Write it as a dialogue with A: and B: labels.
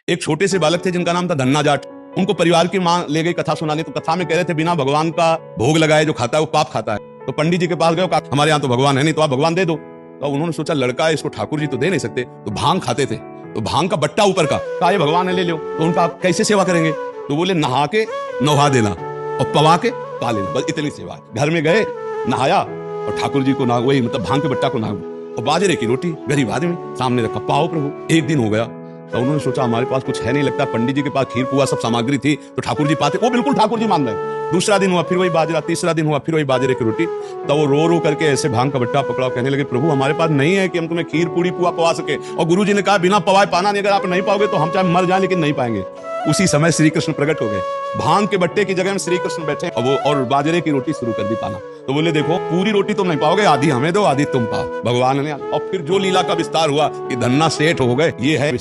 A: एक छोटे से बालक थे जिनका नाम था धन्ना जाट। उनको परिवार की मां ले गई कथा सुनाने, तो कथा में कह रहे थे बिना भगवान का भोग लगाए जो खाता है वो पाप खाता है। तो पंडित जी के पास गए, हमारे यहाँ तो भगवान है नहीं, तो आप भगवान दे दो। तो उन्होंने सोचा लड़का है, इसको ठाकुर जी तो दे नहीं सकते, तो भांग खाते थे, तो भांग का बट्टा ऊपर का, कहा ये भगवान है ले लो। तो उनका आप कैसे सेवा करेंगे? तो बोले नहा के नहा देना और पवा के पा लेना, बस इतनी सेवा। घर में गए, नहाया और ठाकुर जी को ना, वही मतलब भांग के बट्टा को ना, और बाजरे की रोटी गरीब आदमी सामने रखा, पाओ प्रभु। एक दिन हो गया तो उन्होंने सोचा हमारे पास कुछ है नहीं, लगता पंडित जी के पास खीर पुआ सब सामग्री थी तो ठाकुर जी पाते, वो बिल्कुल ठाकुर जी मान रहे। दूसरा दिन हुआ फिर वही बाजरा, तीसरा दिन हुआ फिर वही बाजरे की रोटी। तो वो रो रो करके ऐसे भांग का बट्टा पकड़ा, कहने लगे प्रभु हमारे पास नहीं है कि हम तुम्हें खीर पूरी पुआ पवा सके। और गुरु जी ने कहा बिना पवाए पाना नहीं, अगर आप नहीं पाओगे तो हम चाहे मर जाए लेकिन नहीं पाएंगे। उसी समय श्री कृष्ण प्रकट हो गए, भांग के बट्टे की जगह में श्री कृष्ण बैठे और बाजरे की रोटी शुरू कर दी पाना। तो बोले देखो पूरी रोटी तुम नहीं पाओगे, आधी हमें दो आधी तुम पाओ। भगवान ने और फिर जो लीला का विस्तार हुआ कि धन्ना सेठ हो गए, ये है